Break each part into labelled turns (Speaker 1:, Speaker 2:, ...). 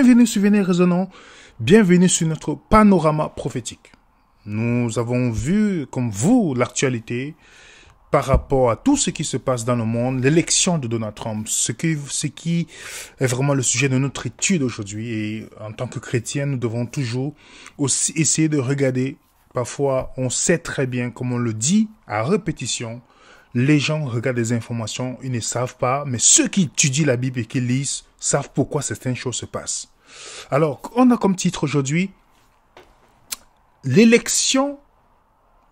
Speaker 1: Bienvenue sur Venez Résonnons, bienvenue sur notre panorama prophétique. Nous avons vu, comme vous, l'actualité par rapport à tout ce qui se passe dans le monde, l'élection de Donald Trump, ce qui est vraiment le sujet de notre étude aujourd'hui. Et en tant que chrétiens, nous devons toujours aussi essayer de regarder. Parfois, on sait très bien, comme on le dit à répétition, les gens regardent des informations, ils ne savent pas, mais ceux qui étudient la Bible et qui lisent savent pourquoi certaines choses se passent. Alors, on a comme titre aujourd'hui, l'élection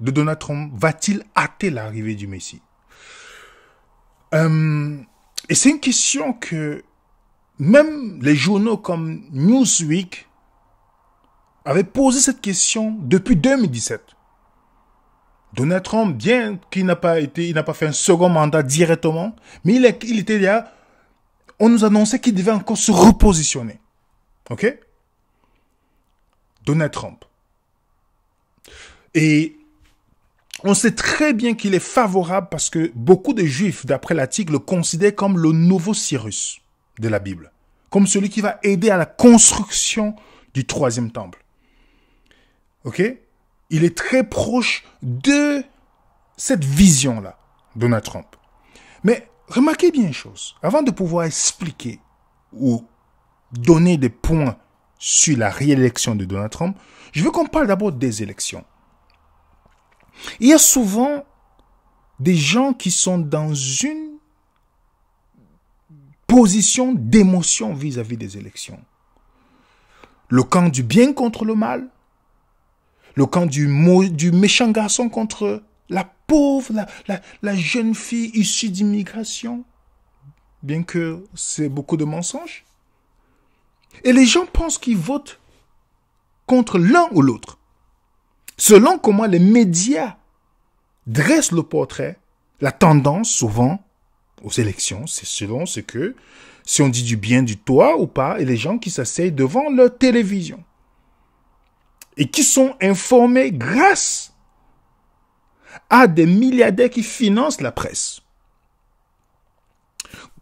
Speaker 1: de Donald Trump va-t-il hâter l'arrivée du Messie? Et c'est une question que même les journaux comme Newsweek avaient posé cette question depuis 2017. Donald Trump, bien qu'il n'a pas fait un second mandat directement, mais il était là, on nous annonçait qu'il devait encore se repositionner. Ok? Donald Trump. Et on sait très bien qu'il est favorable parce que beaucoup de Juifs, d'après l'article, le considèrent comme le nouveau Cyrus de la Bible. Comme celui qui va aider à la construction du troisième temple. Ok? Il est très proche de cette vision-là, Donald Trump. Mais remarquez bien une chose. Avant de pouvoir expliquer ou donner des points sur la réélection de Donald Trump, je veux qu'on parle d'abord des élections. Il y a souvent des gens qui sont dans une position d'émotion vis-à-vis des élections. Le camp du bien contre le mal, le camp du méchant garçon contre la pauvre, la jeune fille issue d'immigration, bien que c'est beaucoup de mensonges. Et les gens pensent qu'ils votent contre l'un ou l'autre. Selon comment les médias dressent le portrait, la tendance souvent aux élections, c'est selon ce que, si on dit du bien du toi ou pas, et les gens qui s'asseyent devant leur télévision et qui sont informés grâce à des milliardaires qui financent la presse.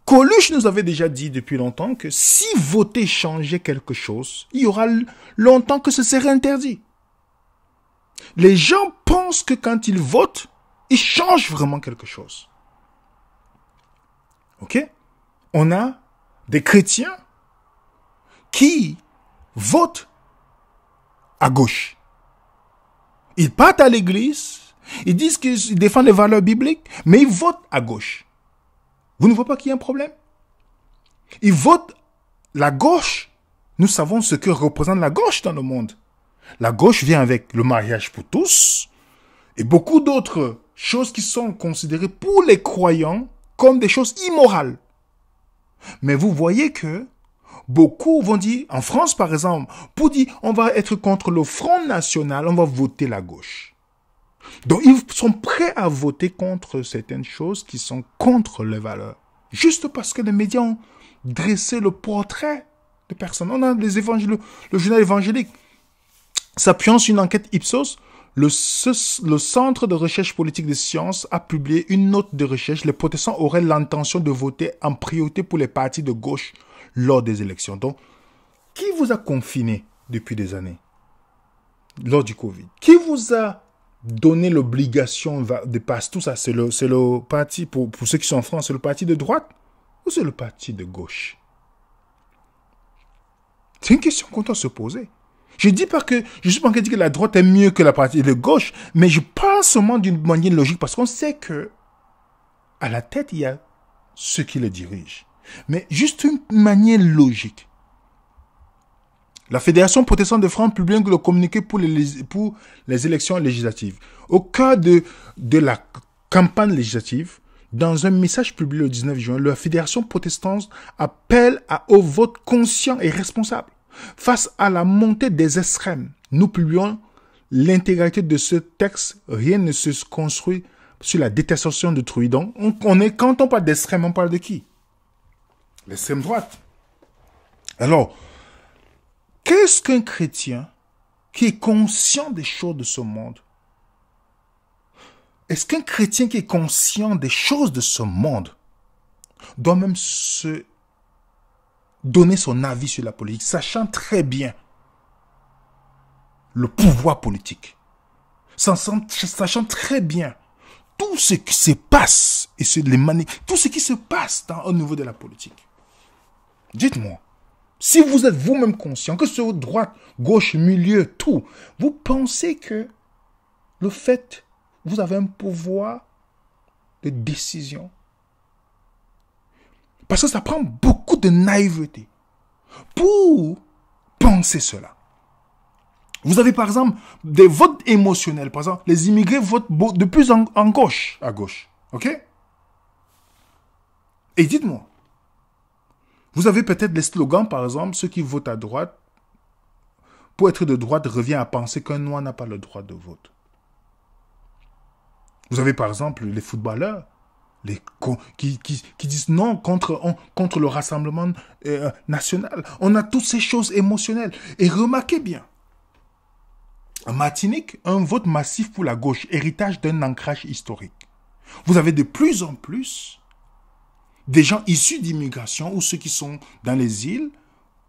Speaker 1: Coluche nous avait déjà dit depuis longtemps que si voter changeait quelque chose, il y aura longtemps que ce serait interdit. Les gens pensent que quand ils votent, ils changent vraiment quelque chose. Ok? On a des chrétiens qui votent à gauche. Ils partent à l'église, ils disent qu'ils défendent les valeurs bibliques, mais ils votent à gauche. Vous ne voyez pas qu'il y a un problème? Ils votent la gauche. Nous savons ce que représente la gauche dans le monde. La gauche vient avec le mariage pour tous et beaucoup d'autres choses qui sont considérées pour les croyants comme des choses immorales. Mais vous voyez que beaucoup vont dire, en France par exemple, pour dire on va être contre le Front National, on va voter la gauche. Donc ils sont prêts à voter contre certaines choses qui sont contre les valeurs. Juste parce que les médias ont dressé le portrait de personnes. On a les évangiles, le journal évangélique. S'appuyant sur une enquête Ipsos, le Centre de recherche politique des sciences a publié une note de recherche. Les protestants auraient l'intention de voter en priorité pour les partis de gauche lors des élections. Donc, qui vous a confiné depuis des années lors du Covid? Qui vous a donné l'obligation de passer tout ça? C'est le parti, pour ceux qui sont en France, c'est le parti de droite ou c'est le parti de gauche? C'est une question qu'on doit se poser. Je ne dis pas que la droite est mieux que la partie de gauche, mais je parle seulement d'une manière logique parce qu'on sait que à la tête, il y a ceux qui le dirigent. Mais juste une manière logique. La Fédération protestante de France publie le communiqué pour les élections législatives. Au cœur de la campagne législative, dans un message publié le 19 juin, la Fédération protestante appelle au vote conscient et responsable. Face à la montée des extrêmes, nous publions l'intégralité de ce texte. Rien ne se construit sur la détestation d'autrui. Donc, quand on parle d'extrême, on parle de qui? L'extrême droite. Alors, qu'est-ce qu'un chrétien qui est conscient des choses de ce monde? Est-ce qu'un chrétien qui est conscient des choses de ce monde doit même se donner son avis sur la politique, sachant très bien le pouvoir politique, sachant très bien tout ce qui se passe et tout ce qui se passe au niveau de la politique. Dites-moi, si vous êtes vous-même conscient que sur droite, gauche, milieu, tout, vous pensez que le fait, vous avez un pouvoir de décision. Parce que ça prend beaucoup de naïveté pour penser cela. Vous avez par exemple des votes émotionnels. Par exemple, les immigrés votent de plus en gauche, à gauche. Ok? Et dites-moi, vous avez peut-être des slogans, par exemple, ceux qui votent à droite, pour être de droite, revient à penser qu'un noir n'a pas le droit de vote. Vous avez par exemple les footballeurs qui disent non contre le rassemblement national. On a toutes ces choses émotionnelles. Et remarquez bien, en Martinique, un vote massif pour la gauche, héritage d'un ancrage historique. Vous avez de plus en plus des gens issus d'immigration ou ceux qui sont dans les îles,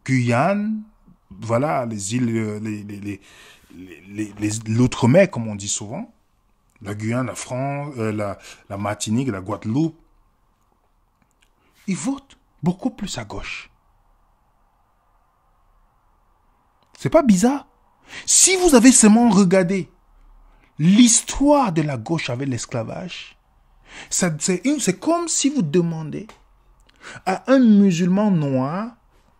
Speaker 1: Guyane, voilà, les îles, l'outre-mer, comme on dit souvent, la Guyane, la France, la Martinique, la Guadeloupe. Ils votent beaucoup plus à gauche. C'est pas bizarre? Si vous avez seulement regardé l'histoire de la gauche avec l'esclavage, c'est comme si vous demandez à un musulman noir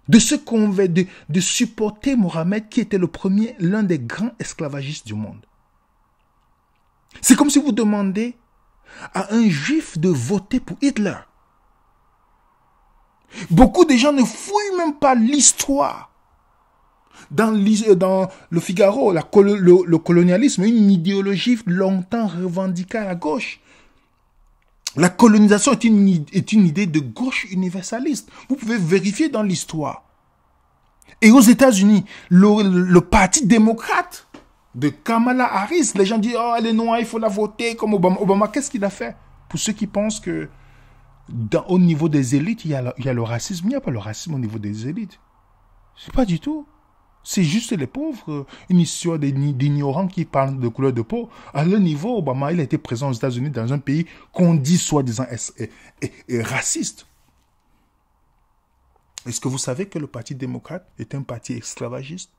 Speaker 1: de se convaincre, de supporter Mohammed qui était l'un des grands esclavagistes du monde. C'est comme si vous demandez à un juif de voter pour Hitler. Beaucoup de gens ne fouillent même pas l'histoire. Dans le Figaro, le colonialisme, une idéologie longtemps revendiquée à la gauche. La colonisation est une idée de gauche universaliste. Vous pouvez vérifier dans l'histoire. Et aux États-Unis, le parti démocrate de Kamala Harris, les gens disent « Oh, elle est noire, il faut la voter comme Obama. » Obama, qu'est-ce qu'il a fait? Pour ceux qui pensent que au niveau des élites, il y a le racisme. Il n'y a pas le racisme au niveau des élites. C'est pas du tout. C'est juste les pauvres, une histoire d'ignorants qui parlent de couleur de peau. À leur niveau, Obama, il a été présent aux États-Unis dans un pays qu'on dit soi-disant raciste. Est-ce que vous savez que le Parti démocrate est un parti esclavagiste?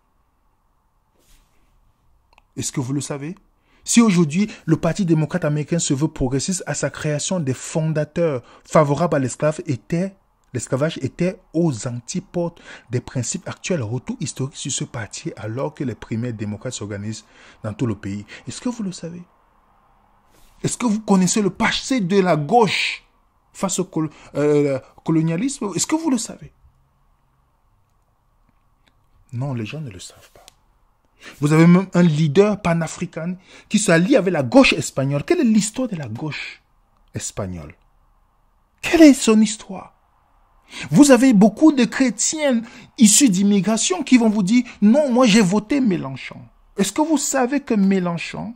Speaker 1: Est-ce que vous le savez? Si aujourd'hui, le Parti démocrate américain se veut progressiste, à sa création, des fondateurs favorables à l'esclavage étaient aux antipodes des principes actuels. Retour historique sur ce parti alors que les primaires démocrates s'organisent dans tout le pays. Est-ce que vous le savez? Est-ce que vous connaissez le passé de la gauche face au colonialisme? Est-ce que vous le savez? Non, les gens ne le savent pas. Vous avez même un leader panafricain qui s'allie avec la gauche espagnole. Quelle est l'histoire de la gauche espagnole? Quelle est son histoire? Vous avez beaucoup de chrétiens issus d'immigration qui vont vous dire « Non, moi j'ai voté Mélenchon ». Est-ce que vous savez que Mélenchon,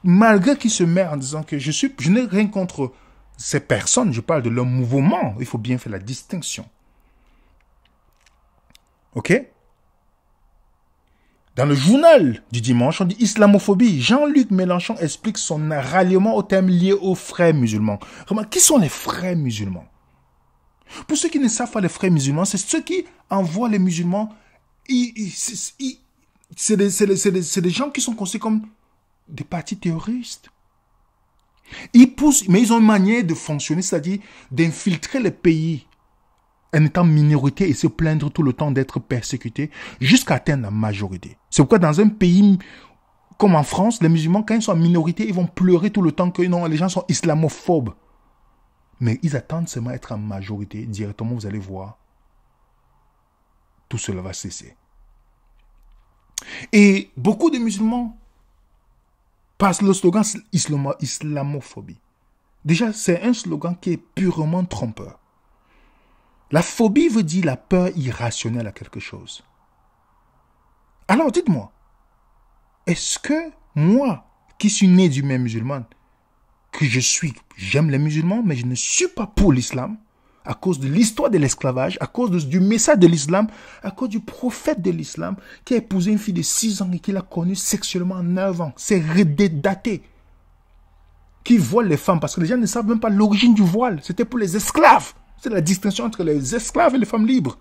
Speaker 1: malgré qu'il se met en disant que je n'ai rien contre ces personnes, je parle de leur mouvement, il faut bien faire la distinction. Ok? Dans le journal du dimanche, on dit islamophobie. Jean-Luc Mélenchon explique son ralliement au thème lié aux frères musulmans. Qui sont les frères musulmans? Pour ceux qui ne savent pas les frères musulmans, c'est ceux qui envoient les musulmans. C'est des gens qui sont considérés comme des partis terroristes. Ils poussent, mais ils ont une manière de fonctionner, c'est-à-dire d'infiltrer les pays en étant minorité et se plaindre tout le temps d'être persécutés jusqu'à atteindre la majorité. C'est pourquoi dans un pays comme en France, les musulmans, quand ils sont en minorité, ils vont pleurer tout le temps que non, les gens sont islamophobes. Mais ils attendent seulement être en majorité. Directement, vous allez voir, tout cela va cesser. Et beaucoup de musulmans passent le slogan islamophobie. Déjà, c'est un slogan qui est purement trompeur. La phobie veut dire la peur irrationnelle à quelque chose. Alors dites-moi, est-ce que moi, qui suis né d'une mère musulmane, j'aime les musulmans, mais je ne suis pas pour l'islam, à cause de l'histoire de l'esclavage, à cause du message de l'islam, à cause du prophète de l'islam qui a épousé une fille de 6 ans et qui l'a connue sexuellement à 9 ans. C'est daté. Qui voile les femmes, parce que les gens ne savent même pas l'origine du voile. C'était pour les esclaves. C'est la distinction entre les esclaves et les femmes libres.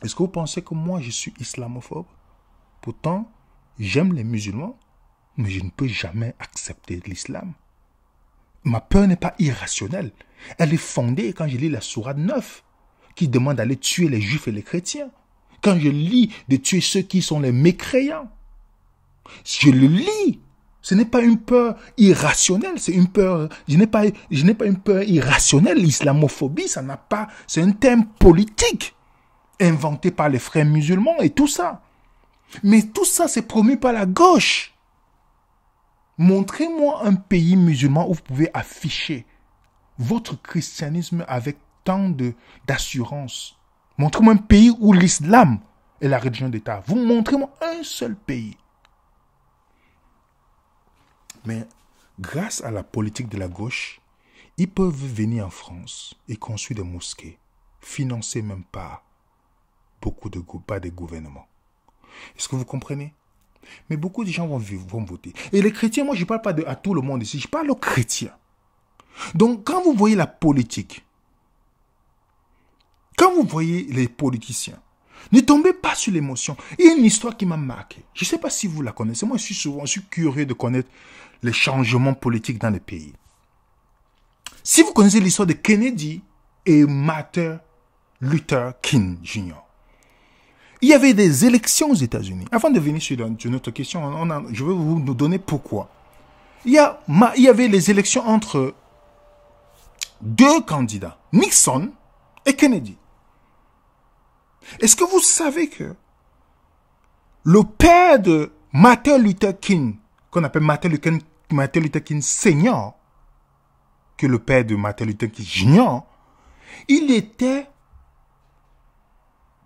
Speaker 1: Est-ce que vous pensez que moi, je suis islamophobe? Pourtant, j'aime les musulmans, mais je ne peux jamais accepter l'islam. Ma peur n'est pas irrationnelle. Elle est fondée quand je lis la sourate 9, qui demande d'aller tuer les juifs et les chrétiens. Quand je lis de tuer ceux qui sont les mécréants. Je le lis. Ce n'est pas une peur irrationnelle, c'est une peur, je n'ai pas une peur irrationnelle. L'islamophobie, ça n'a pas, c'est un thème politique inventé par les frères musulmans et tout ça. Mais tout ça, c'est promu par la gauche. Montrez-moi un pays musulman où vous pouvez afficher votre christianisme avec tant d'assurance. Montrez-moi un pays où l'islam est la religion d'État. Vous montrez-moi un seul pays. Mais grâce à la politique de la gauche, ils peuvent venir en France et construire des mosquées, financées même par pas des gouvernements. Est-ce que vous comprenez? Mais beaucoup de gens vont voter. Et les chrétiens, moi je ne parle pas à tout le monde ici, je parle aux chrétiens. Donc quand vous voyez la politique, quand vous voyez les politiciens, ne tombez pas sur l'émotion. Il y a une histoire qui m'a marqué. Je ne sais pas si vous la connaissez. Moi, je suis curieux de connaître les changements politiques dans les pays. Si vous connaissez l'histoire de Kennedy et Martin Luther King Jr., il y avait des élections aux États-Unis. Avant de venir sur notre question, je vais vous donner pourquoi. Il y avait les élections entre deux candidats, Nixon et Kennedy. Est-ce que vous savez que le père de Martin Luther King, qu'on appelle Martin Luther King Senior, que le père de Martin Luther King Jr., il était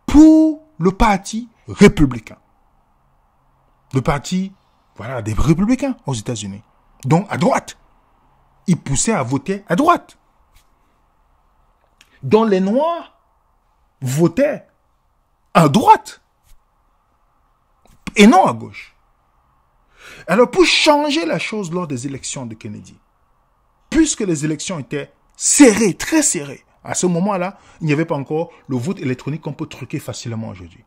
Speaker 1: pour le parti républicain. Le parti, voilà, des républicains aux États-Unis. Donc, à droite. Il poussait à voter à droite. Donc, les Noirs votaient à droite et non à gauche. Alors, pour changer la chose lors des élections de Kennedy, puisque les élections étaient serrées, très serrées, à ce moment-là, il n'y avait pas encore le vote électronique qu'on peut truquer facilement aujourd'hui.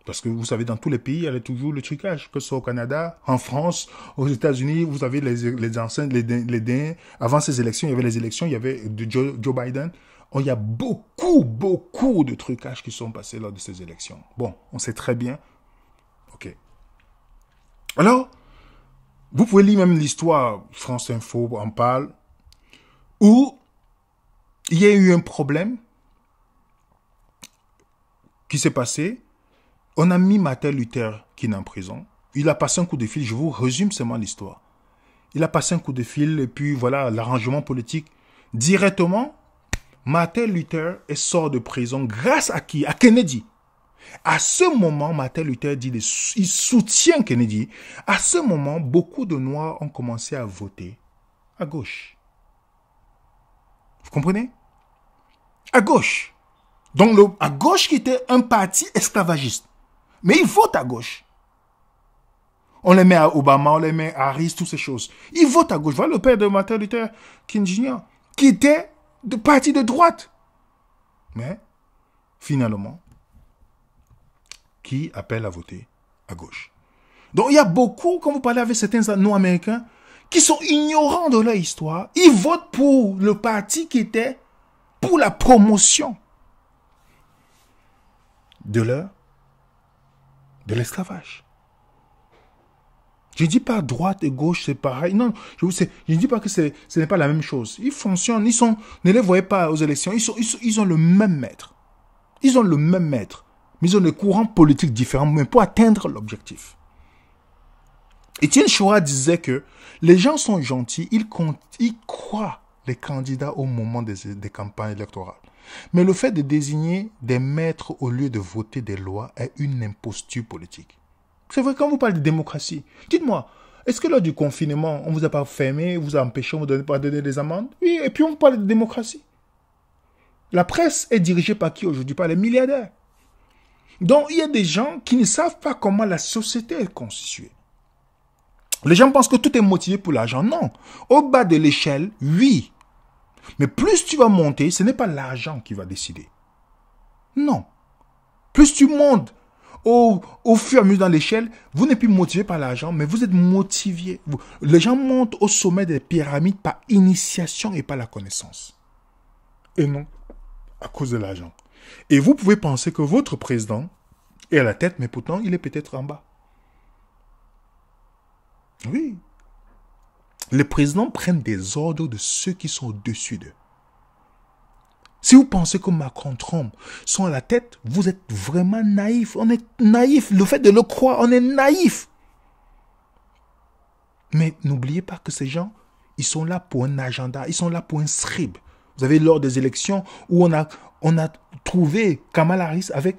Speaker 1: Parce que vous savez, dans tous les pays, il y a toujours le trucage, que ce soit au Canada, en France, aux États-Unis, vous avez les anciens, avant ces élections, il y avait les élections, il y avait Joe Biden. Il y a beaucoup de trucages qui sont passés lors de ces élections. Bon, on sait très bien. Ok. Alors, vous pouvez lire même l'histoire, France Info en parle, où il y a eu un problème qui s'est passé. On a mis Martin Luther King en prison. Il a passé un coup de fil, je vous résume seulement l'histoire. Il a passé un coup de fil et puis voilà, l'arrangement politique. Directement, Martin Luther sort de prison grâce à qui? À Kennedy. À ce moment, Martin Luther dit il soutient Kennedy. À ce moment, beaucoup de Noirs ont commencé à voter à gauche. Vous comprenez? À gauche. Donc, à gauche qui était un parti esclavagiste. Mais ils votent à gauche. On les met à Obama, on les met à Harris, toutes ces choses. Ils votent à gauche. Voilà le père de Martin Luther King Jr., qui était de parti de droite. Mais, finalement, qui appelle à voter à gauche. Donc, il y a beaucoup, quand vous parlez avec certains non-américains, qui sont ignorants de leur histoire. Ils votent pour le parti qui était pour la promotion de l'esclavage. Je ne dis pas droite et gauche, c'est pareil. Non, je ne dis pas que ce n'est pas la même chose. Ils fonctionnent, ne les voyez pas aux élections, ils ont le même maître. Ils ont le même maître, mais ils ont des courants politiques différents, mais pour atteindre l'objectif. Étienne Chouard disait que les gens sont gentils, ils croient les candidats au moment des campagnes électorales. Mais le fait de désigner des maîtres au lieu de voter des lois est une imposture politique. C'est vrai, quand vous parlez de démocratie, dites-moi, Est-ce que lors du confinement, on ne vous a pas fermé, vous a empêché, on ne vous a pas donné des amendes? Oui, et puis on parle de démocratie. La presse est dirigée par qui aujourd'hui? Par les milliardaires. Donc, il y a des gens qui ne savent pas comment la société est constituée. Les gens pensent que tout est motivé pour l'argent. Non. Au bas de l'échelle, oui. Mais plus tu vas monter, ce n'est pas l'argent qui va décider. Non. Plus tu montes au fur et à mesure dans l'échelle, vous n'êtes plus motivé par l'argent, mais vous êtes motivé. Les gens montent au sommet des pyramides par initiation et par la connaissance. Et non à cause de l'argent. Et vous pouvez penser que votre président est à la tête, mais pourtant, il est peut-être en bas. Oui. Les présidents prennent des ordres de ceux qui sont au-dessus d'eux. Si vous pensez que Macron, Trump sont à la tête, vous êtes vraiment naïf. On est naïf. Le fait de le croire, on est naïf. Mais n'oubliez pas que ces gens, ils sont là pour un agenda, ils sont là pour un scribe. Vous avez lors des élections où on a trouvé Kamala Harris avec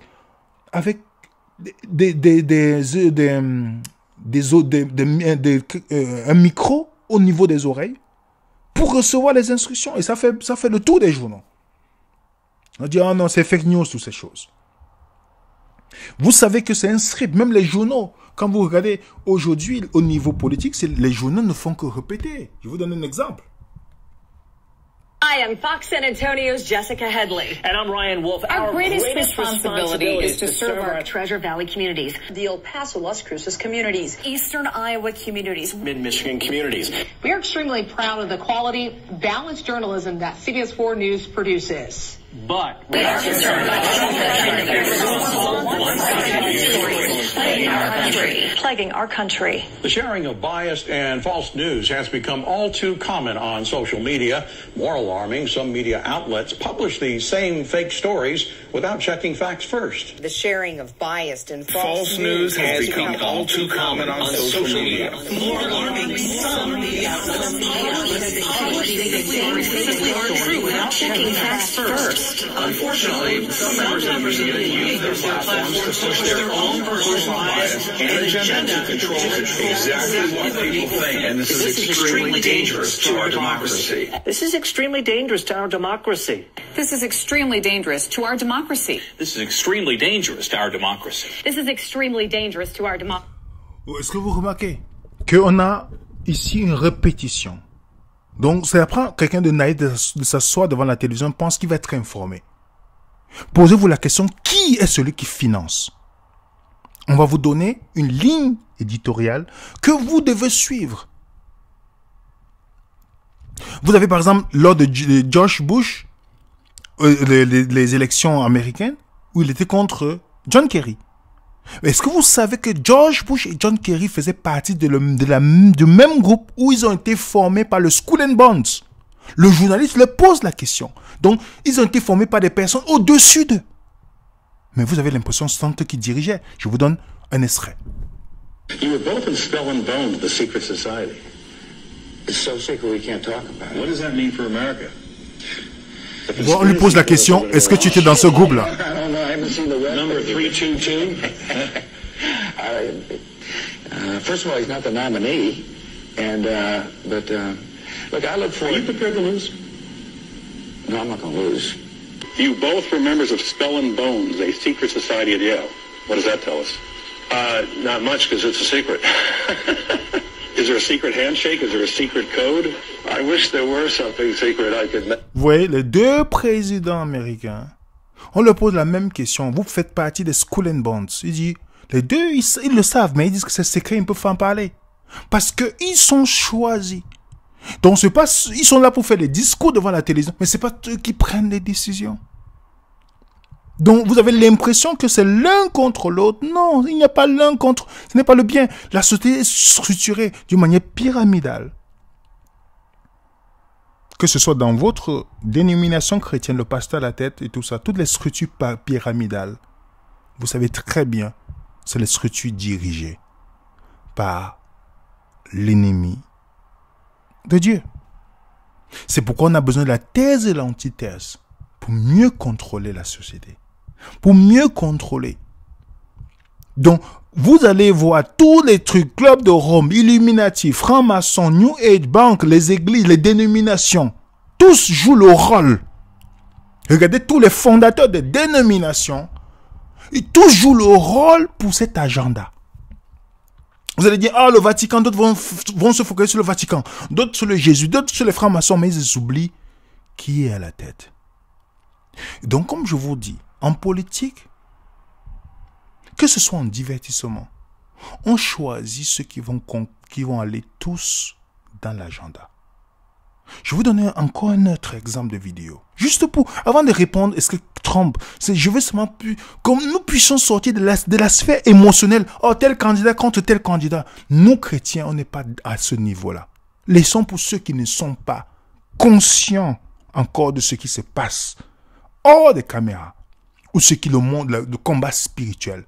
Speaker 1: un micro au niveau des oreilles pour recevoir les instructions. Et ça fait le tour des journaux. On dit, oh non, c'est fake news, toutes ces choses. Vous savez que c'est un script. Même les journaux, quand vous regardez aujourd'hui au niveau politique, les journaux ne font que répéter. Je vous donne un exemple.
Speaker 2: Hi, I'm Fox San Antonio's Jessica Headley.
Speaker 3: And I'm Ryan Wolf.
Speaker 2: Our greatest responsibility is to serve our Treasure Valley communities, the El Paso, Las Cruces communities, Eastern Iowa communities,
Speaker 3: Mid-Michigan communities.
Speaker 4: We are extremely proud of the quality, balanced journalism that CBS 4 News produces.
Speaker 3: But
Speaker 2: we are concerned about plaguing our country.
Speaker 5: The sharing of biased and false news has become all too common on social media. More alarming, some media outlets publish these same fake stories without checking facts first.
Speaker 6: The sharing of biased and
Speaker 5: False news has become all too common on social media.
Speaker 2: More alarming, some media outlets publish these stories without checking facts first.
Speaker 5: Unfortunately, some members of the media use their platforms to push their own personal bias and agenda to control exactly what people think. And this is extremely dangerous to our democracy.
Speaker 3: this is extremely dangerous to our democracy.
Speaker 7: This is extremely dangerous to our democracy.
Speaker 5: This is extremely dangerous to our democracy.
Speaker 2: This is extremely dangerous to our democracy.
Speaker 1: Est-ce que vous remarquez qu'on a ici une répétition? Donc, ça apprend quelqu'un de naïf de s'asseoir devant la télévision, pense qu'il va être informé. Posez-vous la question, qui est celui qui finance? On va vous donner une ligne éditoriale que vous devez suivre. Vous avez par exemple, lors de George Bush, les élections américaines, où il était contre John Kerry. Est-ce que vous savez que George Bush et John Kerry faisaient partie du même groupe où ils ont été formés par le Skull and Bones? Le journaliste leur pose la question. Donc, ils ont été formés par des personnes au-dessus d'eux. Mais vous avez l'impression que c'est eux qui dirigeaient. Je vous donne un extrait.
Speaker 8: You were both in Skull and Bones, the secret society. It's so secret we can't talk about it. What does that mean for America?
Speaker 1: Bon, on lui pose la question, est-ce que tu étais dans ce groupe-là?
Speaker 8: I don't know, I haven't seen the web. Number 322. First of all, he's not the nominee. And, look, I look for... Are you prepared to lose? No, I'm not going to lose.
Speaker 9: You both were members of Skull and Bones, a secret society at Yale. What does that tell us?
Speaker 8: Not much, because it's a secret.
Speaker 9: Is there a secret handshake? Is there a secret code?
Speaker 8: I wish there were something secret I could...
Speaker 1: Vous voyez, les deux présidents américains, on leur pose la même question. Vous faites partie des Skull and Bones. Il dit, les deux, ils le savent, mais ils disent que c'est secret, ils ne peuvent pas en parler. Parce qu'ils sont choisis. Donc, c'est pas, ils sont là pour faire des discours devant la télévision, mais ce n'est pas eux qui prennent les décisions. Donc, vous avez l'impression que c'est l'un contre l'autre. Non, il n'y a pas l'un contre... Ce n'est pas le bien. La société est structurée d'une manière pyramidale. Que ce soit dans votre dénomination chrétienne, le pasteur à la tête et tout ça, toutes les structures pyramidales, vous savez très bien, c'est les structures dirigées par l'ennemi de Dieu. C'est pourquoi on a besoin de la thèse et l'antithèse pour mieux contrôler la société, pour mieux contrôler. Donc, Vous allez voir tous les trucs, Club de Rome, Illuminati, francs-maçons, New Age, banques, les églises, les dénominations. Tous jouent le rôle. Regardez tous les fondateurs des dénominations. Ils tous jouent le rôle pour cet agenda. Vous allez dire, ah, le Vatican, d'autres vont se focaliser sur le Vatican, d'autres sur le Jésus, d'autres sur les francs-maçons, mais ils oublient qui est à la tête. Donc, comme je vous dis, en politique, que ce soit en divertissement, on choisit ceux qui vont aller tous dans l'agenda. Je vais vous donner encore un autre exemple de vidéo. Juste pour, avant de répondre, est-ce que Trump, je veux seulement comme nous puissions sortir de la sphère émotionnelle. Oh, tel candidat contre tel candidat. Nous, chrétiens, on n'est pas à ce niveau-là. Laissons pour ceux qui ne sont pas conscients encore de ce qui se passe hors des caméras ou ce qui est le combat spirituel.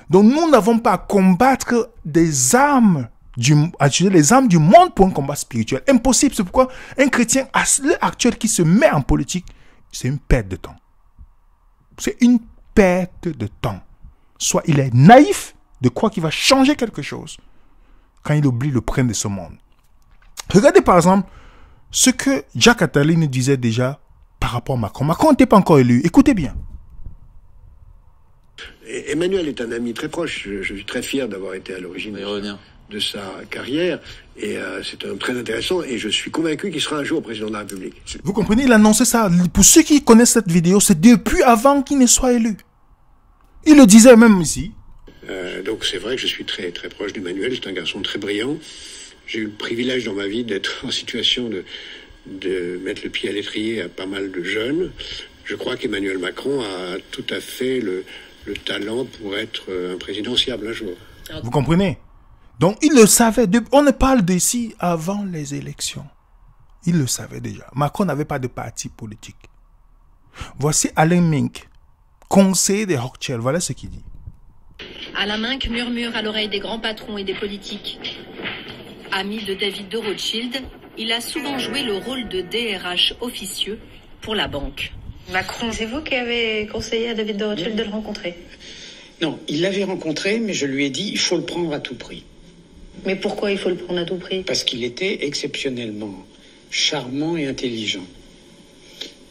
Speaker 1: Donc, nous n'avons pas à combattre des armes à utiliser les armes du monde pour un combat spirituel. Impossible. C'est pourquoi un chrétien à l'heure actuelle qui se met en politique, c'est une perte de temps. C'est une perte de temps. Soit il est naïf de croire qu'il va changer quelque chose quand il oublie le prince de ce monde. Regardez par exemple ce que Jacques Attali nous disait déjà par rapport à Macron. Macron n'était pas encore élu. Écoutez bien.
Speaker 10: Emmanuel est un ami très proche. Je suis très fier d'avoir été à l'origine de sa carrière. Et c'est un homme très intéressant. Et je suis convaincu qu'il sera un jour président de la République.
Speaker 1: Vous comprenez, il annonçait ça. Pour ceux qui connaissent cette vidéo, c'est depuis avant qu'il ne soit élu. Il le disait même ici.
Speaker 10: Donc c'est vrai que je suis très très proche d'Emmanuel. C'est un garçon très brillant. J'ai eu le privilège dans ma vie d'être en situation de mettre le pied à l'étrier à pas mal de jeunes. Je crois qu'Emmanuel Macron a tout à fait le talent pour être un présidentiable un jour.
Speaker 1: Vous comprenez? Donc, il le savait. On ne parle d'ici avant les élections. Il le savait déjà. Macron n'avait pas de parti politique. Voici Alain Minck, conseiller des Rothschild. Voilà ce qu'il dit.
Speaker 11: Alain Minck murmure à l'oreille des grands patrons et des politiques. Ami de David de Rothschild, il a souvent joué le rôle de DRH officieux pour la banque.
Speaker 12: Macron, c'est vous qui avez conseillé à David de Rothschild de le rencontrer?
Speaker 13: Non, il l'avait rencontré, mais je lui ai dit, il faut le prendre à tout prix.
Speaker 12: Mais pourquoi il faut le prendre à tout prix?
Speaker 13: Parce qu'il était exceptionnellement charmant et intelligent.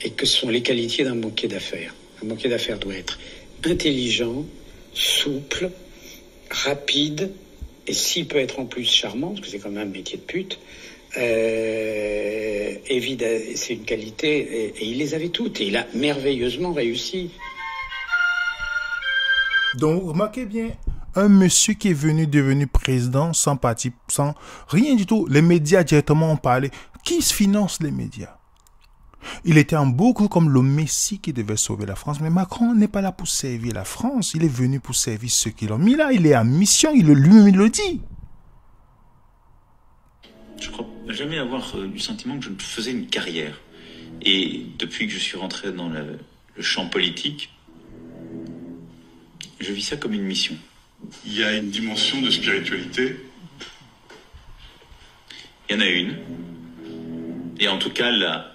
Speaker 13: Et que ce sont les qualités d'un banquier d'affaires. Un banquier d'affaires doit être intelligent, souple, rapide, et s'il peut être en plus charmant, parce que c'est quand même un métier de pute, évidemment, c'est une qualité, et il les avait toutes, et il a merveilleusement réussi.
Speaker 1: Donc, remarquez bien, un monsieur qui est devenu président sans parti, sans rien du tout. Les médias directement ont parlé. Qui finance les médias? Il était en boucle comme le Messie qui devait sauver la France. Mais Macron n'est pas là pour servir la France. Il est venu pour servir ceux qui l'ont mis là. Il est en mission. Lui-même il le dit.
Speaker 14: Je crois jamais avoir eu le sentiment que je faisais une carrière. Et depuis que je suis rentré dans le champ politique, je vis ça comme une mission.
Speaker 9: Il y a une dimension de spiritualité.
Speaker 14: Il y en a une. Et en tout cas, la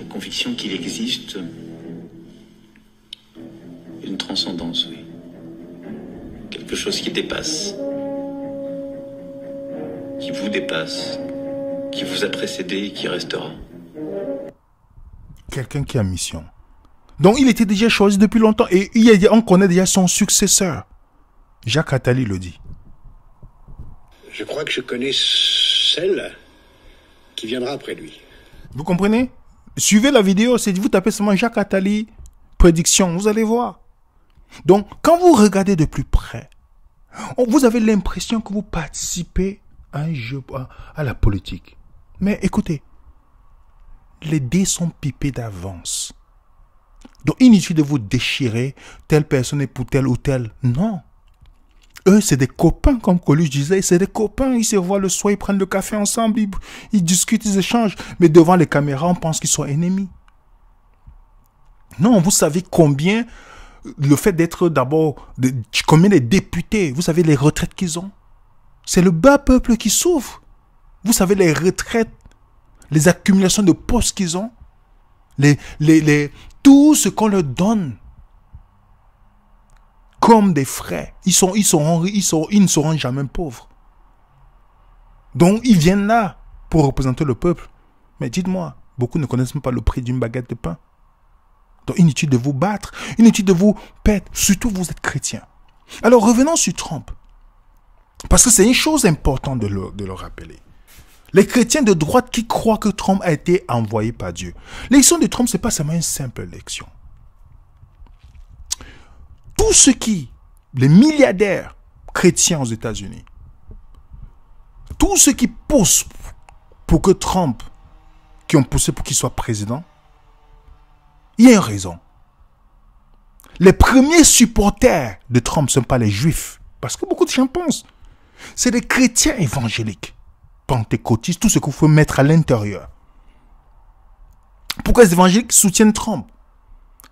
Speaker 14: conviction qu'il existe une transcendance, oui. Quelque chose qui dépasse. Qui vous dépasse. Qui vous a précédé et qui restera.
Speaker 1: Quelqu'un qui a mission. Donc, il était déjà choisi depuis longtemps. Et on connaît déjà son successeur. Jacques Attali le dit.
Speaker 10: Je crois que je connais celle qui viendra après lui.
Speaker 1: Vous comprenez? Suivez la vidéo. Vous tapez seulement Jacques Attali, prédiction. Vous allez voir. Donc, quand vous regardez de plus près, vous avez l'impression que vous participez à un jeu, à la politique. Mais écoutez, les dés sont pipés d'avance. Donc, inutile de vous déchirer, telle personne est pour telle ou telle. Non. Eux, c'est des copains, comme Coluche disait. C'est des copains. Ils se voient le soir, ils prennent le café ensemble, ils discutent, ils échangent. Mais devant les caméras, on pense qu'ils sont ennemis. Non, vous savez combien, le fait d'être d'abord, combien de députés, vous savez les retraites qu'ils ont. C'est le bas peuple qui souffre. Vous savez les retraites, les accumulations de postes qu'ils ont. Tout ce qu'on leur donne comme des frères. Ils ne seront jamais pauvres. Donc, ils viennent là pour représenter le peuple. Mais dites-moi, beaucoup ne connaissent même pas le prix d'une baguette de pain. Donc, inutile de vous battre, inutile de vous perdre. Surtout, vous êtes chrétiens. Alors, revenons sur Trump. Parce que c'est une chose importante de le rappeler. Les chrétiens de droite qui croient que Trump a été envoyé par Dieu. L'élection de Trump, ce n'est pas seulement une simple élection. Tout ce qui, les milliardaires chrétiens aux États-Unis, tous ceux qui poussent pour que Trump, qui ont poussé pour qu'il soit président, il y a une raison. Les premiers supporters de Trump ne sont pas les juifs. Parce que beaucoup de gens pensent. C'est les chrétiens évangéliques, pentecôtistes, tout ce qu'il faut mettre à l'intérieur. Pourquoi les évangéliques soutiennent Trump?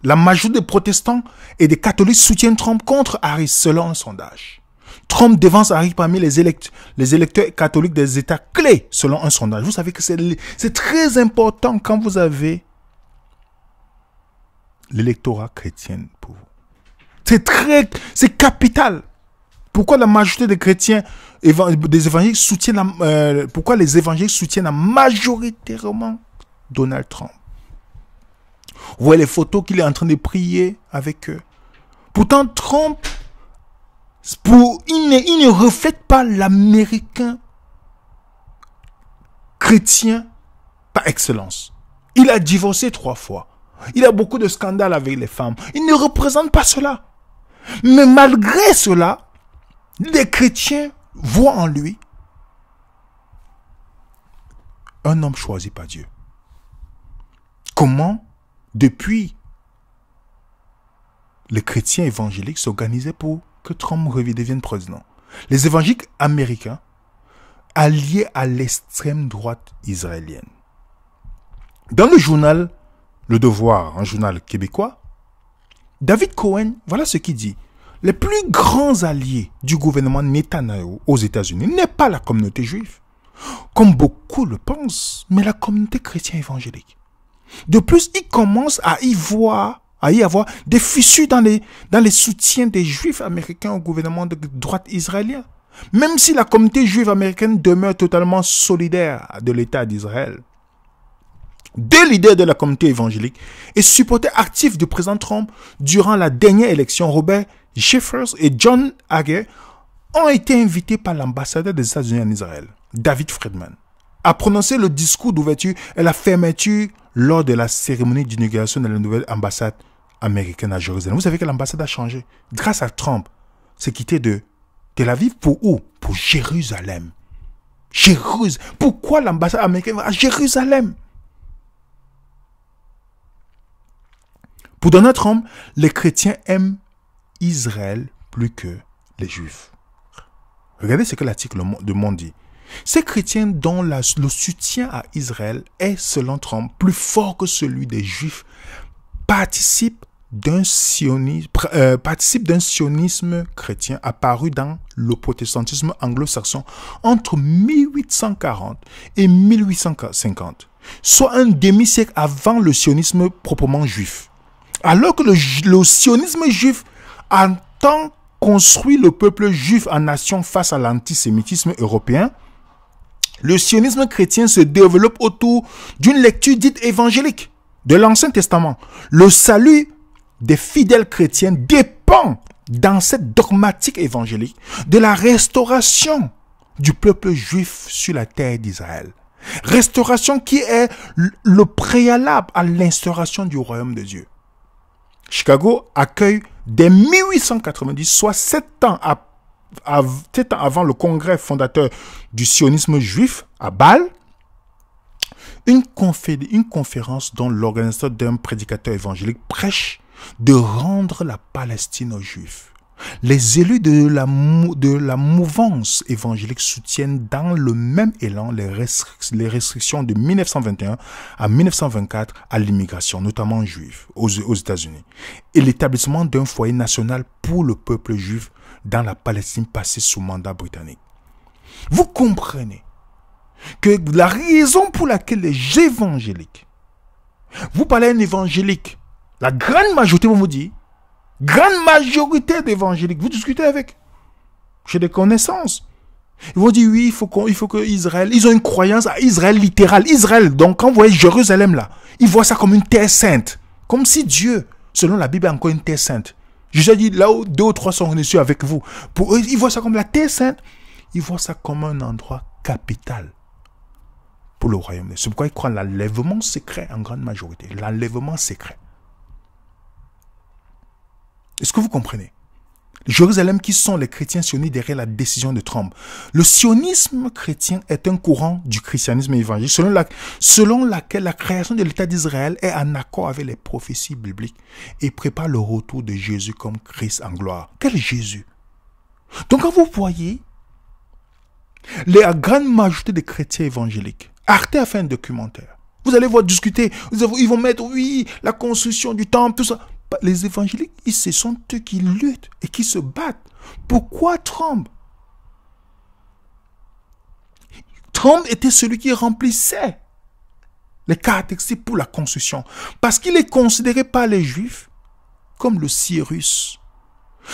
Speaker 1: La majorité des protestants et des catholiques soutiennent Trump contre Harris, selon un sondage. Trump devance Harris parmi les électeurs catholiques des États clés, selon un sondage. Vous savez que c'est très important quand vous avez l'électorat chrétien pour vous. C'est capital. Pourquoi la majorité des chrétiens, des évangéliques soutiennent pourquoi les évangéliques soutiennent majoritairement Donald Trump? Vous voyez les photos qu'il est en train de prier avec eux. Pourtant, Trump, il ne reflète pas l'Américain chrétien par excellence. Il a divorcé 3 fois. Il a beaucoup de scandales avec les femmes. Il ne représente pas cela. Mais malgré cela, les chrétiens voient en lui un homme choisi par Dieu. Comment, depuis, les chrétiens évangéliques s'organisaient pour que Trump devienne président. Les évangéliques américains alliés à l'extrême droite israélienne. Dans le journal Le Devoir, un journal québécois, David Cohen, voilà ce qu'il dit. Les plus grands alliés du gouvernement Netanyahou aux États-Unis n'est pas la communauté juive, comme beaucoup le pensent, mais la communauté chrétienne évangélique. De plus, il commence à y avoir des fissures dans les soutiens des juifs américains au gouvernement de droite israélien. Même si la communauté juive américaine demeure totalement solidaire de l'État d'Israël. 2 leaders de la communauté évangélique et supporters actifs du président Trump durant la dernière élection, Robert Jeffers et John Hagee, ont été invités par l'ambassadeur des États-Unis en Israël, David Friedman, à prononcer le discours d'ouverture et la fermeture lors de la cérémonie d'inauguration de la nouvelle ambassade américaine à Jérusalem. Vous savez que l'ambassade a changé. Grâce à Trump, c'est quitté de Tel Aviv pour où? Pour Jérusalem. Pourquoi l'ambassade américaine va à Jérusalem? Pour Donald Trump, les chrétiens aiment Israël plus que les juifs. Regardez ce que l'article de Monde dit. Ces chrétiens dont le soutien à Israël est, selon Trump, plus fort que celui des juifs, participent d'un sionisme chrétien apparu dans le protestantisme anglo-saxon entre 1840 et 1850, soit un demi-siècle avant le sionisme proprement juif. Alors que le sionisme juif entend construire le peuple juif en nation face à l'antisémitisme européen, le sionisme chrétien se développe autour d'une lecture dite évangélique de l'Ancien Testament. Le salut des fidèles chrétiens dépend, dans cette dogmatique évangélique, de la restauration du peuple juif sur la terre d'Israël. Restauration qui est le préalable à l'instauration du royaume de Dieu. Chicago accueille dès 1890, soit 7 ans avant le congrès fondateur du sionisme juif à Bâle, une conférence dont l'organisateur d'un prédicateur évangélique prêche de rendre la Palestine aux Juifs. Les élus de la mouvance évangélique soutiennent dans le même élan les restrictions de 1921 à 1924 à l'immigration, notamment juive, aux États-Unis, et l'établissement d'un foyer national pour le peuple juif dans la Palestine passée sous mandat britannique. Vous comprenez que la raison pour laquelle les évangéliques, vous parlez à un évangélique, la grande majorité vont vous dire, grande majorité d'évangéliques, vous discutez avec. J'ai des connaissances. Ils vont dire oui, il faut que Israël, ils ont une croyance à Israël littérale. Israël, donc quand vous voyez Jérusalem là, ils voient ça comme une terre sainte. Comme si Dieu, selon la Bible, est encore une terre sainte. Jésus dit là où 2 ou 3 sont réunis avec vous. Pour eux, ils voient ça comme la terre sainte. Ils voient ça comme un endroit capital pour le royaume. C'est pourquoi ils croient l'enlèvement secret en grande majorité. L'enlèvement secret. Est-ce que vous comprenez? Jérusalem, qui sont les chrétiens sionistes derrière la décision de Trump. Le sionisme chrétien est un courant du christianisme évangélique selon laquelle la création de l'État d'Israël est en accord avec les prophéties bibliques et prépare le retour de Jésus comme Christ en gloire. Quel Jésus? Donc quand vous voyez la grande majorité des chrétiens évangéliques, Arte a fait un documentaire. Vous allez voir discuter, ils vont mettre, oui, la construction du temple, tout ça. Les évangéliques, ce sont eux qui luttent et qui se battent. Pourquoi Trump? Trump était celui qui remplissait les caractéristiques pour la construction. Parce qu'il est considéré par les Juifs comme le Cyrus.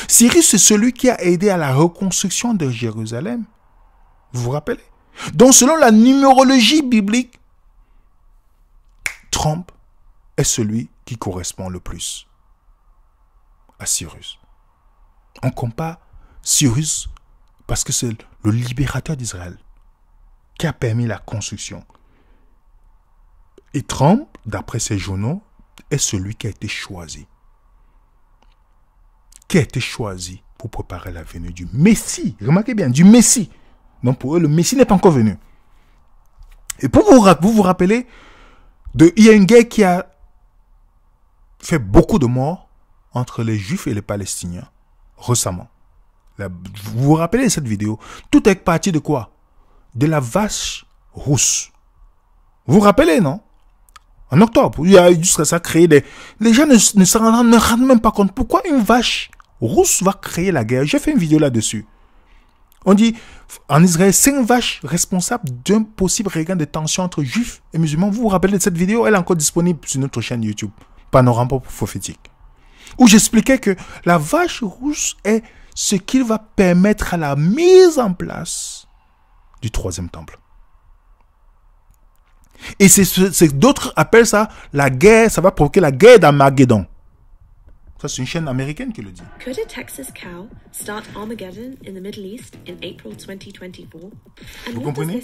Speaker 1: Cyrus, c'est celui qui a aidé à la reconstruction de Jérusalem. Vous vous rappelez? Donc, selon la numérologie biblique, Trump est celui qui correspond le plus à Cyrus. On compare Cyrus parce que c'est le libérateur d'Israël qui a permis la construction. Et Trump, d'après ses journaux, est celui qui a été choisi. Qui a été choisi pour préparer la venue du Messie. Remarquez bien, du Messie. Donc pour eux, le Messie n'est pas encore venu. Et pour vous rappeler, il y a une guerre qui a fait beaucoup de morts entre les Juifs et les Palestiniens, récemment. Vous vous rappelez de cette vidéo? Tout est parti de quoi? De la vache rousse. Vous vous rappelez, non? En octobre, il y a juste ça créé des... Les gens ne se rendent même pas compte pourquoi une vache rousse va créer la guerre. J'ai fait une vidéo là-dessus. On dit, en Israël, 5 vaches responsables d'un possible regain de tension entre Juifs et musulmans. Vous vous rappelez de cette vidéo? Elle est encore disponible sur notre chaîne YouTube, Panorama prophétique, où j'expliquais que la vache rousse est ce qui va permettre à la mise en place du 3e temple. Et d'autres appellent ça la guerre, ça va provoquer la guerre d'Armageddon. Ça, c'est une chaîne américaine qui le dit.
Speaker 15: Could a Texas cow start Armageddon in the Middle East in April 2024?
Speaker 1: Vous comprenez?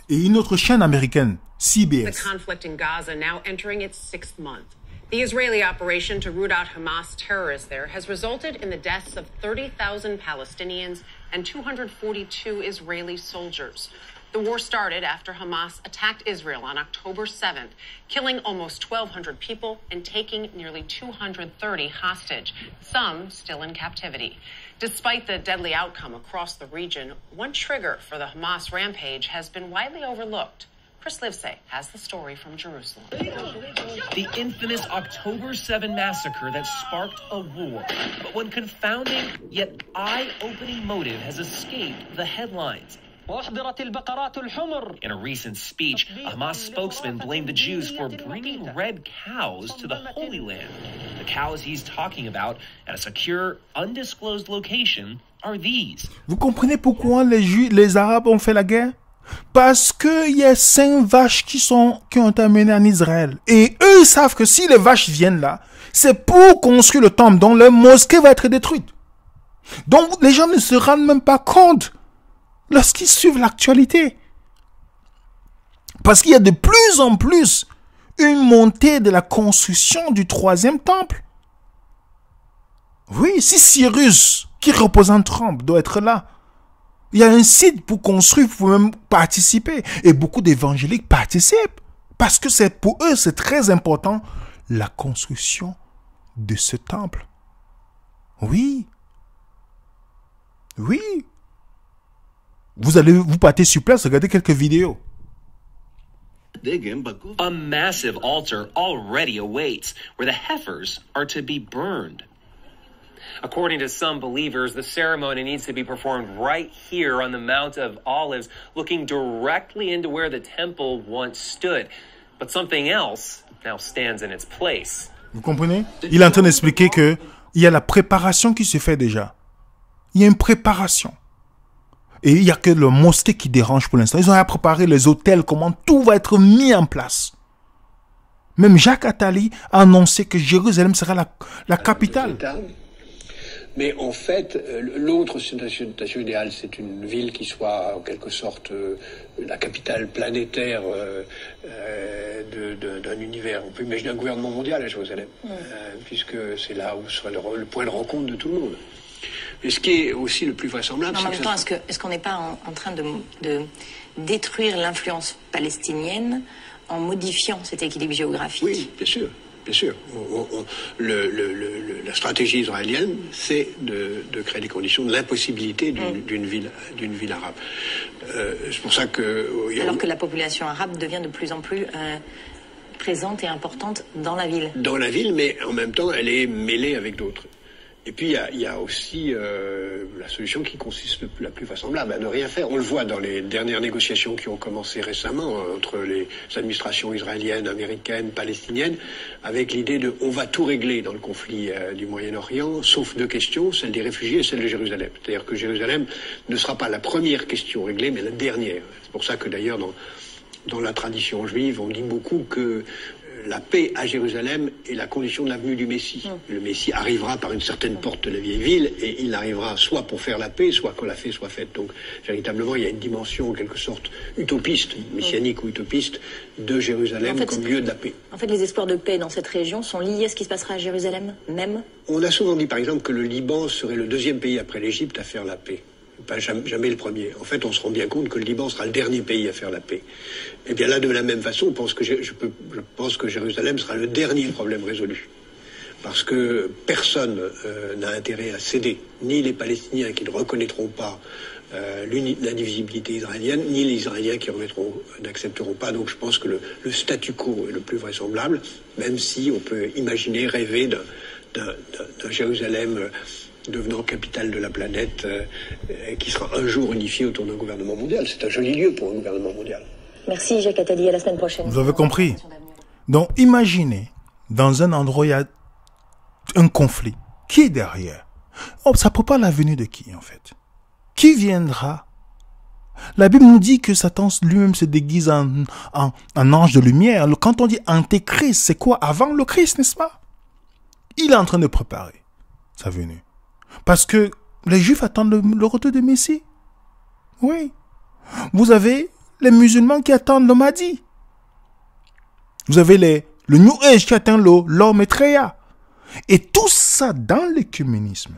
Speaker 1: Et une autre chaîne américaine, CBS.
Speaker 4: The conflict in Gaza now entering its 6th month. The Israeli operation to root out Hamas terrorists there has resulted in the deaths of 30,000 Palestinians and 242 Israeli soldiers. The war started after Hamas attacked Israel on October 7th, killing almost 1,200 people and taking nearly 230 hostage, some still in captivity. Despite the deadly outcome across the region, one trigger for the Hamas rampage has been widely overlooked. Chris Livesay has the story from Jerusalem.
Speaker 16: The infamous October 7 massacre that sparked a war. But one confounding yet eye-opening motive has escaped the headlines. In a recent speech, a Hamas spokesman blamed the Jews for bringing red cows to the Holy Land. The cows he's talking about at a secure, undisclosed location are these.
Speaker 1: Vous comprenez pourquoi les Arabes ont fait la guerre? Parce qu'il y a 5 vaches qui ont été amenées en Israël. Et eux, ils savent que si les vaches viennent là, c'est pour construire le temple, dont leur mosquée va être détruite. Donc, les gens ne se rendent même pas compte lorsqu'ils suivent l'actualité. Parce qu'il y a de plus en plus une montée de la construction du 3e temple. Oui, si Cyrus, qui représente Trump, doit être là, il y a un site pour construire, pour même participer. Et beaucoup d'évangéliques participent. Parce que c'est pour eux, c'est très important, la construction de ce temple. Oui. Oui. Vous partez sur place, regardez quelques vidéos.
Speaker 16: A massive altar already awaits, where the heifers are to be burned.
Speaker 17: According to some believers, the ceremony needs to be performed right here on the Mount of Olives, looking directly into where the temple once stood. But something else now stands in its place.
Speaker 1: Vous comprenez? Il est en train d'expliquer que il y a la préparation qui se fait déjà. Il y a une préparation. Et il n'y a que le mosquée qui dérange pour l'instant. Ils ont à préparer les hôtels, comment tout va être mis en place. Même Jacques Attali a annoncé que Jérusalem sera la capitale.
Speaker 10: Mais en fait, l'autre situation idéale, c'est une ville qui soit en quelque sorte la capitale planétaire d'un univers. On peut imaginer un gouvernement mondial à Jérusalem, puisque c'est là où sera le point de rencontre de tout le monde. Mais ce qui est aussi le plus vraisemblable,
Speaker 6: c'est en même temps, est-ce qu'on n'est pas en train de détruire l'influence palestinienne en modifiant cet équilibre géographique?
Speaker 10: Oui, bien sûr. Bien sûr. La stratégie israélienne, c'est de créer les conditions de l'impossibilité d'une ville arabe. C'est pour ça que...
Speaker 6: Alors que la population arabe devient de plus en plus présente et importante dans la ville.
Speaker 10: Dans la ville, mais en même temps, elle est mêlée avec d'autres. Et puis, il y a aussi la solution qui consiste la plus vraisemblable à ne rien faire. On le voit dans les dernières négociations qui ont commencé récemment entre les administrations israéliennes, américaines, palestiniennes, avec l'idée de on va tout régler dans le conflit du Moyen-Orient, sauf deux questions, celle des réfugiés et celle de Jérusalem. C'est-à-dire que Jérusalem ne sera pas la première question réglée, mais la dernière. C'est pour ça que d'ailleurs, dans la tradition juive, on dit beaucoup que la paix à Jérusalem est la condition de la venue du Messie. Le Messie arrivera par une certaine porte de la vieille ville et il arrivera soit pour faire la paix, soit quand la paix soit faite. Donc, véritablement, il y a une dimension, en quelque sorte, utopiste, messianique ou utopiste, de Jérusalem comme lieu de la paix.
Speaker 6: En fait, les espoirs de paix dans cette région sont liés à ce qui se passera à Jérusalem même?
Speaker 10: On a souvent dit, par exemple, que le Liban serait le deuxième pays après l'Égypte à faire la paix. Pas jamais le premier. En fait, on se rend bien compte que le Liban sera le dernier pays à faire la paix. Et bien là, de la même façon, je pense que Jérusalem sera le dernier problème résolu. Parce que personne n'a intérêt à céder, ni les Palestiniens qui ne reconnaîtront pas l'indivisibilité israélienne, ni les Israéliens qui n'accepteront pas. Donc je pense que le statu quo est le plus vraisemblable, même si on peut imaginer, rêver d'un Jérusalem devenant capitale de la planète, qui sera un jour unifié autour d'un gouvernement mondial. C'est un joli lieu pour un gouvernement mondial.
Speaker 6: Merci Jacques Attali, à la semaine prochaine.
Speaker 1: Vous avez compris. Donc imaginez, dans un endroit où il y a un conflit, qui est derrière? Ça ne peut pas la venue de qui en fait? Qui viendra? La Bible nous dit que Satan lui-même se déguise en ange de lumière. Quand on dit antéchrist, c'est quoi? Avant le Christ, n'est-ce pas? Il est en train de préparer sa venue. Parce que les Juifs attendent le retour du Messie. Oui. Vous avez les musulmans qui attendent le Mahdi. Vous avez le New Age qui attend l'homme Maitreya. Et tout ça dans l'écuménisme.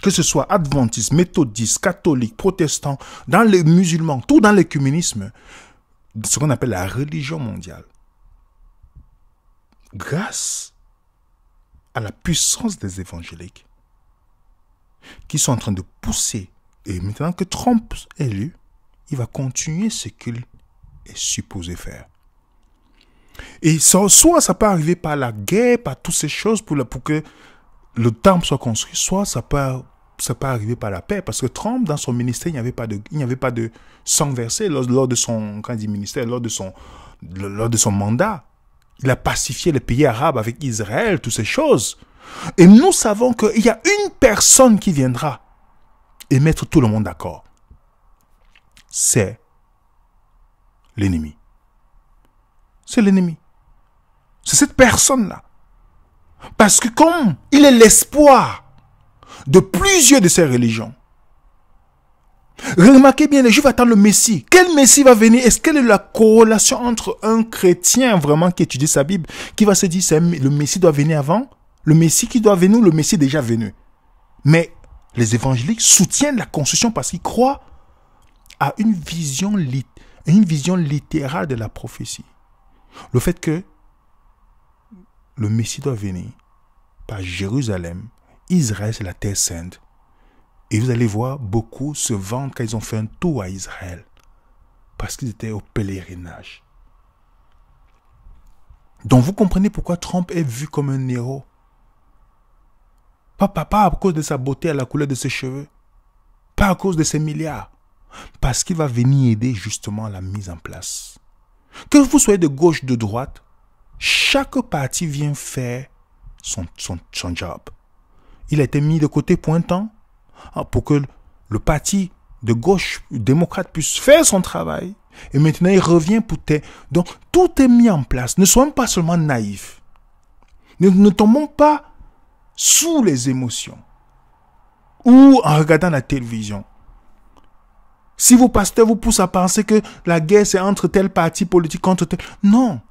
Speaker 1: Que ce soit adventiste, méthodiste, catholique, protestant, dans les musulmans, tout dans l'écuménisme, ce qu'on appelle la religion mondiale. Grâce à la puissance des évangéliques qui sont en train de pousser. Et maintenant que Trump est élu, il va continuer ce qu'il est supposé faire. Et soit ça peut arriver par la guerre, par toutes ces choses pour que le temple soit construit, soit ça peut arriver par la paix. Parce que Trump, dans son ministère, il n'y avait pas de sang versé lors de son ministère, lors de son mandat. Il a pacifié les pays arabes avec Israël, toutes ces choses. Et nous savons qu'il y a une personne qui viendra et mettre tout le monde d'accord. C'est l'ennemi. C'est l'ennemi. C'est cette personne-là. Parce que comme il est l'espoir de plusieurs de ces religions, remarquez bien, les Juifs attendent le Messie. Quel Messie va venir? Est-ce quelle est la corrélation entre un chrétien vraiment qui étudie sa Bible, qui va se dire le Messie doit venir avant, le Messie qui doit venir, le Messie déjà venu? Mais les évangéliques soutiennent la construction parce qu'ils croient à une vision littérale de la prophétie. Le fait que le Messie doit venir par Jérusalem, Israël c'est la terre sainte. Et vous allez voir beaucoup se vendre quand ils ont fait un tour à Israël. Parce qu'ils étaient au pèlerinage. Donc vous comprenez pourquoi Trump est vu comme un héros. Pas à cause de sa beauté à la couleur de ses cheveux. Pas à cause de ses milliards. Parce qu'il va venir aider justement à la mise en place. Que vous soyez de gauche, de droite, chaque parti vient faire son job. Il a été mis de côté pour un temps pour que le parti de gauche démocrate puisse faire son travail. Et maintenant, il revient pour te... Donc, tout est mis en place. Ne soyons pas seulement naïfs. Ne tombons pas sous les émotions ou en regardant la télévision. Si vos pasteurs vous poussent à penser que la guerre, c'est entre tel parti politique contre tel... Non.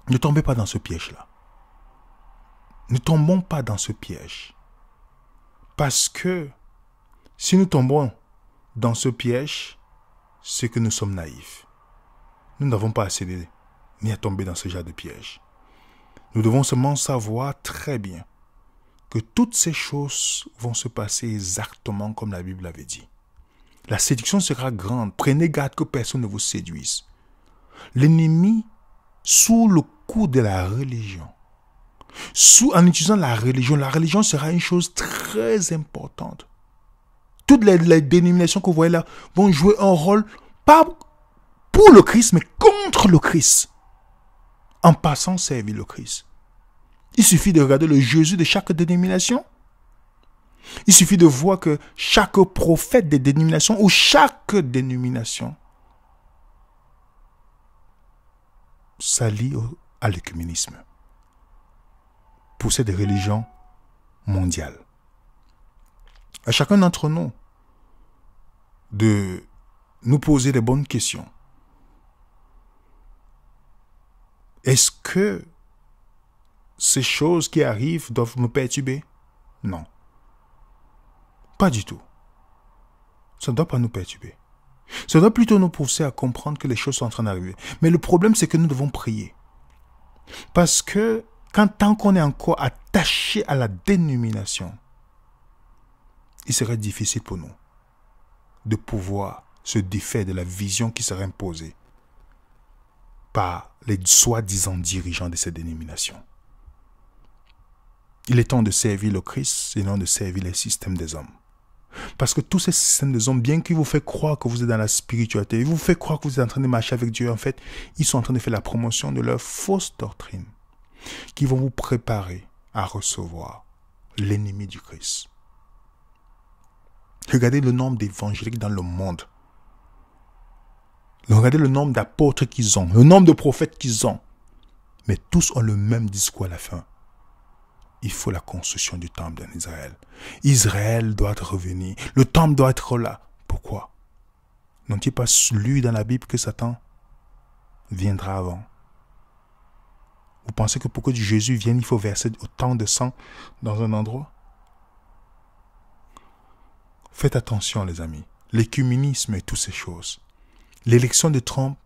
Speaker 1: Ne tombez pas dans ce piège-là. Ne tombons pas dans ce piège. Parce que si nous tombons dans ce piège, c'est que nous sommes naïfs. Nous n'avons pas à céder ni à tomber dans ce genre de piège. Nous devons seulement savoir très bien que toutes ces choses vont se passer exactement comme la Bible l'avait dit. La séduction sera grande. Prenez garde que personne ne vous séduise. L'ennemi, sous le coup de la religion, en utilisant la religion sera une chose très importante. Toutes les dénominations que vous voyez là vont jouer un rôle, pas pour le Christ, mais contre le Christ, en passant servir le Christ. Il suffit de regarder le Jésus de chaque dénomination. Il suffit de voir que chaque prophète des dénominations ou chaque dénomination s'allie à l'œcuménisme, pousser des religions mondiales. À chacun d'entre nous de nous poser les bonnes questions. Est-ce que ces choses qui arrivent doivent nous perturber? Non. Pas du tout. Ça ne doit pas nous perturber. Ça doit plutôt nous pousser à comprendre que les choses sont en train d'arriver. Mais le problème, c'est que nous devons prier. Parce que tant qu'on est encore attaché à la dénomination, il serait difficile pour nous de pouvoir se défaire de la vision qui serait imposée par les soi-disant dirigeants de ces dénominations. Il est temps de servir le Christ et non de servir les systèmes des hommes. Parce que tous ces systèmes des hommes, bien qu'ils vous fassent croire que vous êtes dans la spiritualité, ils vous font croire que vous êtes en train de marcher avec Dieu, en fait, ils sont en train de faire la promotion de leur fausse doctrine qui vont vous préparer à recevoir l'ennemi du Christ. Regardez le nombre d'évangéliques dans le monde. Regardez le nombre d'apôtres qu'ils ont, le nombre de prophètes qu'ils ont. Mais tous ont le même discours à la fin. Il faut la construction du temple en Israël. Israël doit revenir. Le temple doit être là. Pourquoi? N'ont-ils pas lu dans la Bible que Satan viendra avant? Vous pensez que pour que Jésus vienne, il faut verser autant de sang dans un endroit? Faites attention, les amis. L'écuménisme et toutes ces choses. L'élection de Trump,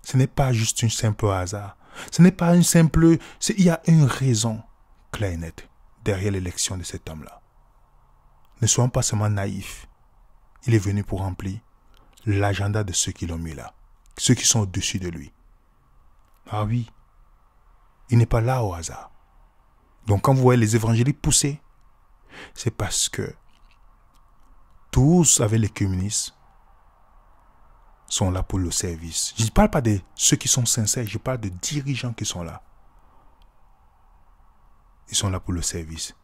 Speaker 1: ce n'est pas juste un simple hasard. Ce n'est pas une simple... Il y a une raison claire et nette derrière l'élection de cet homme-là. Ne soyons pas seulement naïfs. Il est venu pour remplir l'agenda de ceux qui l'ont mis là. Ceux qui sont au-dessus de lui. Ah oui, il n'est pas là au hasard. Donc quand vous voyez les évangéliques pousser, c'est parce que tous avec l'écuménisme sont là pour le service. Je ne parle pas de ceux qui sont sincères, je parle de dirigeants qui sont là. Ils sont là pour le service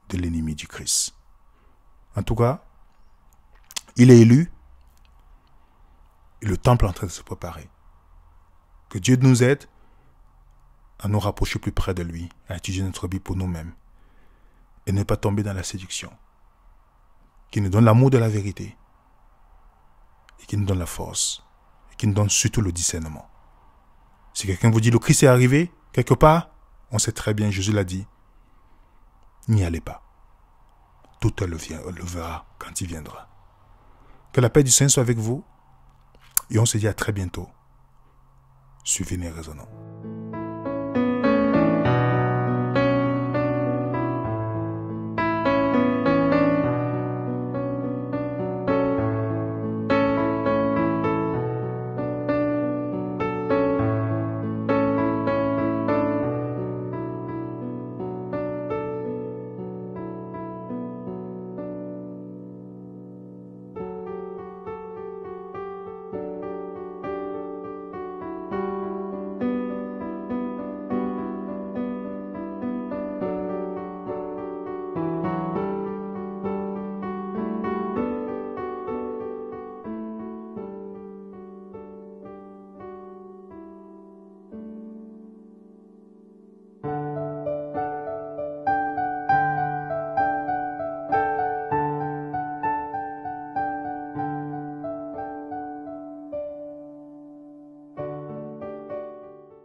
Speaker 1: de l'ennemi du Christ. En tout cas, il est élu et le temple est en train de se préparer. Que Dieu nous aide à nous rapprocher plus près de lui, à étudier notre Bible pour nous-mêmes et ne pas tomber dans la séduction. Qui nous donne l'amour de la vérité et qui nous donne la force et qui nous donne surtout le discernement. Si quelqu'un vous dit le Christ est arrivé quelque part, on sait très bien, Jésus l'a dit, n'y allez pas. Tout le verra quand il viendra. Que la paix du Seigneur soit avec vous et on se dit à très bientôt. Suivez les raisonnants.